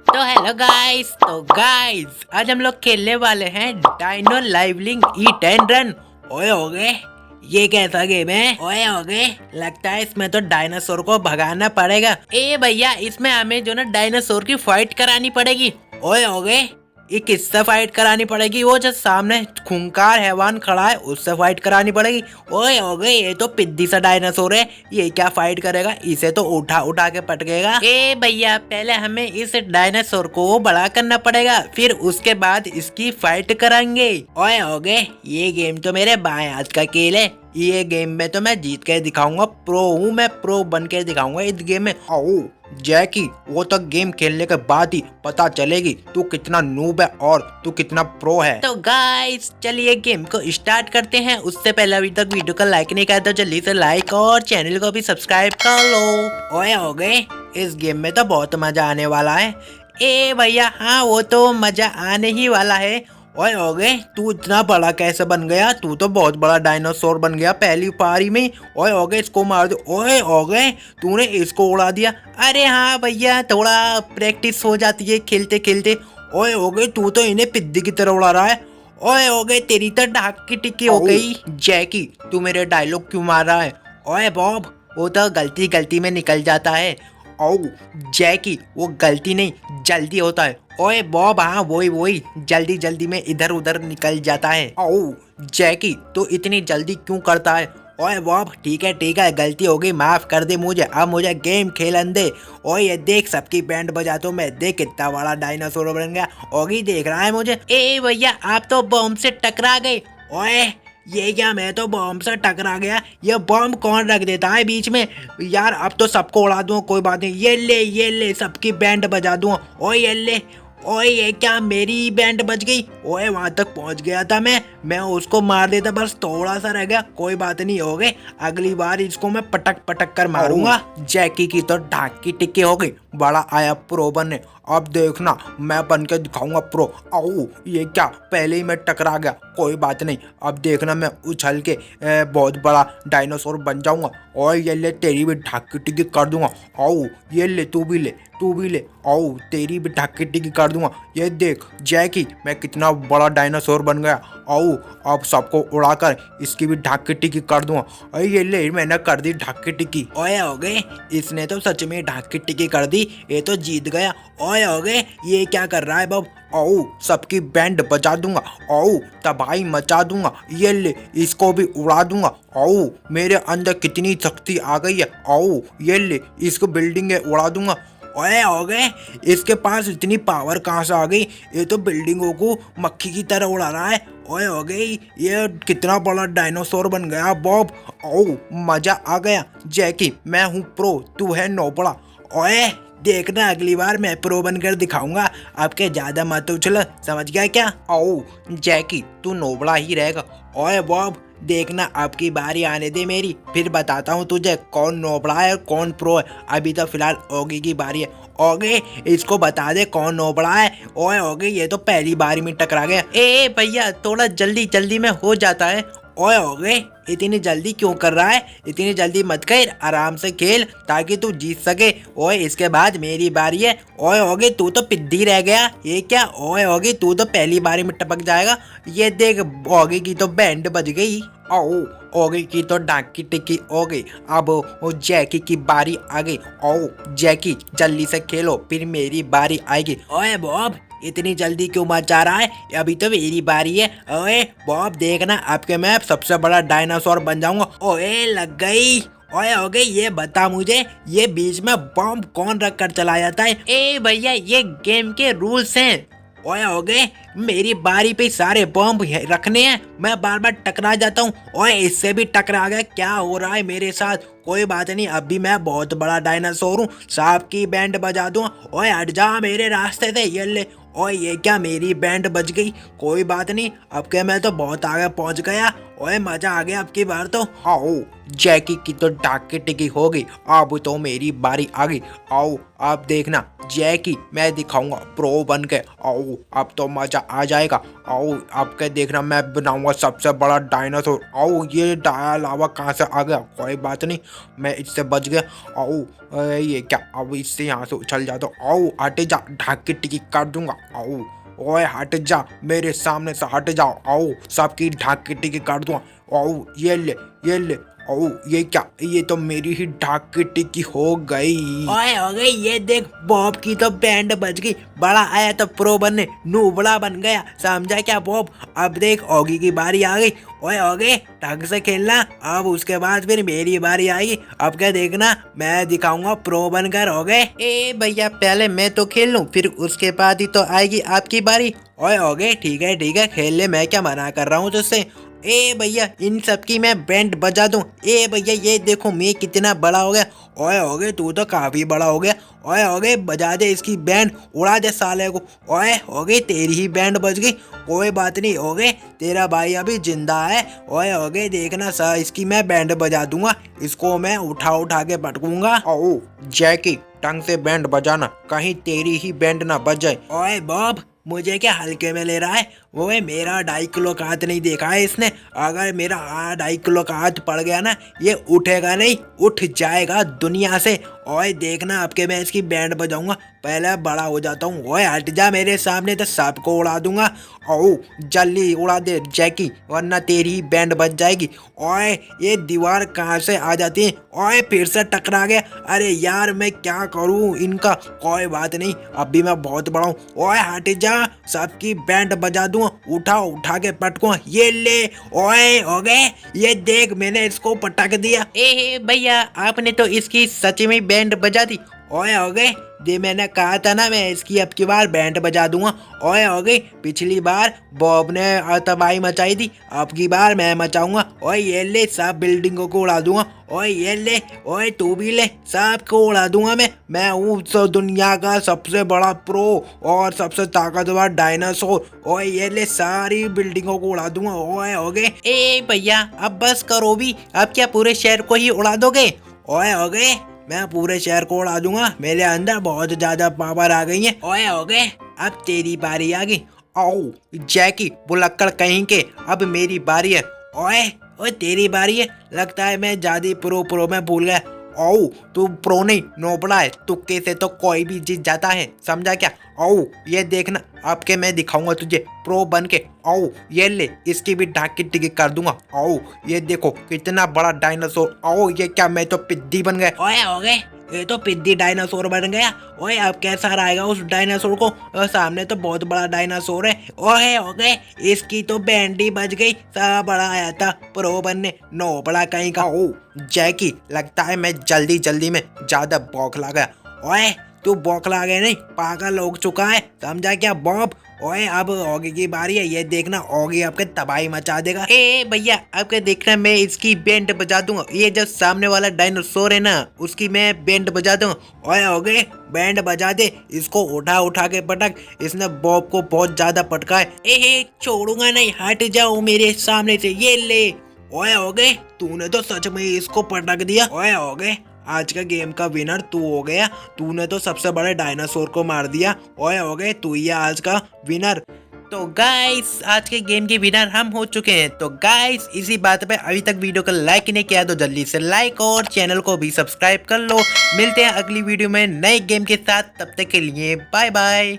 तो hello guys, आज हम लोग खेलने वाले हैं डायनो लाइवलिंग ईट एंड रन। ओए हो गए, ये कैसा गेम है? ओए हो गए, लगता है इसमें तो डायनासोर को भगाना पड़ेगा। ए भैया, इसमें हमें जो ना डायनासोर की फाइट करानी पड़ेगी। ओए हो गए, ये किससे फाइट करानी पड़ेगी? वो जो सामने खूंखार हैवान खड़ा है उससे फाइट करानी पड़ेगी। ओए हो गए, ये तो पिद्दी सा डायनासोर है, ये क्या फाइट करेगा? इसे तो उठा उठा के पटकेगा। ए भैया, पहले हमें इस डायनासोर को बड़ा करना पड़ेगा, फिर उसके बाद इसकी फाइट कराएंगे। ओए हो गए, ये गेम तो मेरे बाएं हाथ का खेल है। ये गेम में तो मैं जीत के दिखाऊंगा, प्रो हूँ मैं, प्रो बन के दिखाऊंगा इस गेम में। आओ जैकी, वो तो गेम खेलने के बाद ही पता चलेगी तू कितना नूब है और तू कितना प्रो है। तो गाइस, चलिए गेम को स्टार्ट करते हैं। उससे पहले अभी तक वीडियो को लाइक नहीं किया तो जल्दी से लाइक और चैनल को भी सब्सक्राइब कर लो। ओए हो गए, इस गेम में तो बहुत मजा आने वाला है। ए भैया, हाँ वो तो मजा आने ही वाला है। ओए हो गए, तू इतना बड़ा कैसे बन गया? तू तो बहुत बड़ा डायनासोर बन गया पहली पारी में। ओए हो गए, इसको मार दो। ओए हो गए, तूने इसको उड़ा दिया। अरे हाँ भैया, थोड़ा प्रैक्टिस हो जाती है खेलते खेलते। ओए हो गए, तू तो इन्हें पिद्दी की तरह उड़ा रहा है। ओए हो गए, तेरी तो ढाक की टिक्की हो गई। जैकी, तू मेरे डायलॉग क्यों मार रहा है? ओए बॉब, वो तो गलती गलती में निकल जाता है। ओ जैकी, वो गलती नहीं जल्दी होता है। ओए बॉब, हाँ वही वही, जल्दी जल्दी में इधर उधर निकल जाता है। ओ जैकी, तो इतनी जल्दी क्यों करता है? ओए बॉब, ठीक है, गलती हो गई, माफ कर दे मुझे, अब मुझे गेम खेलन दे। ओए ये देख, सबकी बैंड बजाता हूँ मैं, देख कितना बड़ा डायनासोर बन गया। ओगी देख रहा है मुझे। ए भैया, आप तो बम से टकरा गए। ओए ये क्या, मैं तो बॉम्ब से टकरा गया? ये बॉम्ब कौन रख देता है बीच में? यार अब तो सबको उड़ा दूंगा, कोई बात नहीं। ये ले सबकी बैंड बजा दूंगा। ओए ये ले। ओए ये क्या, मेरी बैंड बज गई? ओए वहां तक पहुंच गया था मैं उसको मार देता, बस थोड़ा सा रह गया। कोई बात नहीं, हो गए, अगली बार इसको मैं पटक पटक कर मारूंगा। जैकी की तो ढाक की टिक्की हो गई, बड़ा आया प्रो बनने। अब देखना, मैं बन के दिखाऊंगा प्रो। आओ, ये क्या, पहले ही मैं टकरा गया। कोई बात नहीं, अब देखना मैं उछल के बहुत बड़ा डायनासोर बन जाऊंगा। और ये ले, तेरी भी ढाक की टिक्की कर दूंगा। आओ ये ले, तू भी ले। आओ, तेरी भी ढाक की टिक्की कर दूंगा। ये देख जैकी, मैं कितना बड़ा डायनासोर बन गया। आओ, अब सबको उड़ाकर इसकी भी ढाक की टिक्की कर दूंगा। अरे ये ले, मैंने कर दी ढाक की टिक्की। ओए हो गए, इसने तो सच में ढाक की टिक्की कर दी, ये तो जीत गया। ओए हो गए, ये क्या कर रहा है बब? आओ, सबकी बैंड बजा दूंगा। आओ, तबाही मचा दूंगा। ये ले, इसको भी उड़ा दूंगा। आओ, मेरे अंदर कितनी शक्ति आ गई है। आओ ये ले, इसको बिल्डिंग उड़ा दूंगा। ओए हो गए, इसके पास इतनी पावर कहाँ से आ गई? ये तो बिल्डिंगों को मक्खी की तरह उड़ा रहा है। ओए हो गई, ये कितना बड़ा डायनासोर बन गया बॉब। ओ मजा आ गया। जैकी, मैं हूँ प्रो, तू है नोबड़ा। ओए देखना, अगली बार मैं प्रो बनकर दिखाऊंगा। आपके ज्यादा मत उछल, समझ गया क्या? ओ जैकी, तू नोबड़ा ही रहेगा। ओए बॉब, देखना आपकी बारी आने दे मेरी, फिर बताता हूँ तुझे कौन नोबड़ा है और कौन प्रो है। अभी तो फिलहाल ओगी की बारी है। ओगे, इसको बता दे कौन नोबड़ा है। ओए ओगे, ये तो पहली बारी में टकरा गया। ए भैया, थोड़ा जल्दी जल्दी में हो जाता है। ओए ओगे, इतनी जल्दी क्यों कर रहा है? इतनी जल्दी मत कर, आराम से खेल ताकि तू जीत सके। ओए इसके बाद मेरी बारी है। ओए ओगे, तू तो पिद्दी रह गया। ये क्या? ओए ओगे, तू तो पहली बारी में टपक जाएगा। ये देख, ओगे की तो बैंड बज गई। आओ, ओगे की तो डाक की टिक्की हो गई। अब वो जैकी की बारी आ गई। आओ जैकी, जल्दी से खेलो, फिर मेरी बारी आएगी। ओए बॉब, इतनी जल्दी क्यों मत जा रहा है? अभी तो मेरी बारी है। ओए बॉब, देखना आपके मैं सबसे बड़ा डायनासोर बन जाऊंगा। ओए लग गई। ओए हो गई, ये बता मुझे, ये बीच में बॉम्ब कौन रख कर चला जाता है? ए भैया, ये गेम के रूल्स हैं। ओए हो गए, मेरी बारी पे सारे बॉम्ब रखने हैं, मैं बार बार टकरा जाता हूँ। ओए इससे भी टकरा गया, क्या हो रहा है मेरे साथ? कोई बात नहीं, अभी मैं बहुत बड़ा डायनासोर हूँ, सांप की बैंड बजा दूंगा। ओए हट जा मेरे रास्ते से। ये ले। ओए ये क्या, मेरी बैंड बज गई? कोई बात नहीं, अब के मैं तो बहुत आगे पहुंच गया। ओए मजा आ गया आपकी बार तो। आओ जैकी की तो डाके टिकी होगी, अब तो मेरी बारी आ गई। आओ आप देखना जैकी मैं दिखाऊंगा प्रो बन के। आओ अब तो मजा आ जाएगा। आओ आपके देखना मैं बनाऊंगा सबसे बड़ा डायनासोर। आओ ये लावा कहाँ से आ गया, कोई बात नहीं मैं इससे बच गया। आओ ये क्या, अब इससे यहाँ से उछल जाता हूँ। आओ हट जा, ढाकी टिकी कर दूंगा। आओ ओए हट जा, मेरे सामने से हट जाओ। आओ सबकी ढाकी टिकी कर दूंगा। आओ ये ले ये ले। ओ ये क्या, ये तो मेरी ही ढाक की टिक्की हो गई। ओए हो गई, ये देख बॉब की तो बैंड बज गई। बड़ा आया तो प्रो बनने, नूबड़ा बन गया, समझा क्या बॉब। अब देख ओगी की बारी आ गई। ओए हो गए ढंग से खेलना, अब उसके बाद फिर मेरी बारी आएगी। अब क्या देखना मैं दिखाऊंगा प्रो बनकर। हो गए ए भैया पहले मैं तो खेल लूं, फिर उसके बाद ही तो आएगी आपकी बारी। ओए हो गए ठीक है खेल ले, मैं क्या मना कर रहा हूँ तुझसे। ए भैया इन सब की मैं बैंड बजा दूं। ए भैया ये देखो मैं कितना बड़ा हो गया। ओए हो गए तू तो काफी बड़ा हो गया। ओए हो गए बजा दे इसकी बैंड, उड़ा दे साले को। ओए हो गए तेरी ही बैंड बज गई, कोई बात नहीं। हो गए तेरा भाई अभी जिंदा है। ओए हो गए देखना सा इसकी मैं बैंड बजा दूंगा, इसको मैं उठा के पटकूंगा। ओ जैकी ढंग से बैंड बजाना, कहीं तेरी ही बैंड ना बज जाए। ओए बॉब मुझे क्या हल्के में ले रहा है, वो मेरा 2.5 किलो का हाथ नहीं देखा है इसने। अगर मेरा 2.5 किलो का हाथ पड़ गया ना, ये उठेगा नहीं, उठ जाएगा दुनिया से। ओए देखना आपके मैं इसकी बैंड बजाऊंगा, पहले बड़ा हो जाता हूँ। ओए हट जा मेरे सामने तो सबको उड़ा दूंगा। ओ जल्दी उड़ा दे जैकी, वरना तेरी ही बैंड बज जाएगी। ओए ये दीवार कहाँ से आ जाती है। ओए फिर से टकरा गया, अरे यार मैं क्या करूँ इनका। कोई बात नहीं अभी मैं बहुत बड़ा हूँ। ओए हट जा, सबकी बैंड बजा दूंगा, उठा के पटकूंगा। ये ले ओए हो गए, ये देख मैंने इसको पटक दिया। ए भैया आपने तो इसकी सच में बैंड बजा दी। ओए हो गए ये मैंने कहा था ना मैं इसकी अब की बार बैंड बजा दूंगा। ओए हो गई पिछली बार बॉब ने तबाही मचाई थी, अब की बार मैं मचाऊंगा। ओए ये ले सब बिल्डिंगों को उड़ा दूंगा। ओए ये ले, ओए तू भी ले, सबको उड़ा दूंगा मैं हूँ दुनिया का सबसे बड़ा प्रो और सबसे ताकतवर डायनासोर। ओए ये ले सारी बिल्डिंगों को उड़ा दूंगा। ओए हो गए ए भैया अब बस करो भी, अब क्या पूरे शहर को ही उड़ा दोगे। ओए हो गए मैं पूरे शहर को उड़ा दूंगा, मेरे अंदर बहुत ज्यादा पावर आ गई है। ओए हो गए अब तेरी बारी आ गई। आओ जैकी बुलक्कड़ कहीं के, अब मेरी बारी है। ओए ओए तेरी बारी है, लगता है मैं ज्यादा प्रो में भूल गया। आओ तू प्रो नहीं नोबड़ा है, तुक्के से तो कोई भी जीत जाता है, समझा क्या। आओ ये देखना आपके मैं दिखाऊंगा तुझे प्रो बन के। आओ ये ले इसकी भी ढाकी टिकी कर दूंगा। आओ ये देखो कितना बड़ा डायनासोर। आओ ये क्या, मैं तो पिद्दी बन गया। ओए हो गए ये तो पिद्दी डायनासोर बन गया। ओए अब कैसा रहेगा उस डायनासोर को, सामने तो बहुत बड़ा डायनासोर है। ओए हो गए इसकी तो बैंडी बज गई, सब बड़ा आया था प्रो बनने, नो बड़ा कहीं का। ओ जैकी लगता है मैं जल्दी में ज्यादा बौखला गया। ओए तू बौखला गया नहीं, पागल हो चुका है, समझा क्या बॉब। ओए अब ऑगी की बारी है, ये देखना ऑगी आपके तबाही मचा देगा। ए भैया आपके देखना मैं इसकी बैंड बजा दूंगा, ये जो सामने वाला डायनासोर है ना उसकी मैं बैंड बजा दूंगा। ओए हो गए बैंड बजा दे, इसको उठा के पटक, इसने बॉब को बहुत ज्यादा पटका है। ए छोड़ूंगा नहीं, हट जाओ मेरे सामने से। ये ले ओए हो गए तूने तो सच में इसको पटक दिया। ओए हो गए आज का गेम का विनर तू हो गया, तूने तो सबसे बड़े डायनासोर को मार दिया। ओए हो गए तू ही आज का विनर। तो गाइस आज के गेम के विनर हम हो चुके हैं। तो गाइस इसी बात पे अभी तक वीडियो को लाइक नहीं किया तो जल्दी से लाइक और चैनल को भी सब्सक्राइब कर लो। मिलते हैं अगली वीडियो में नए गेम के साथ, तब तक के लिए बाय बाय।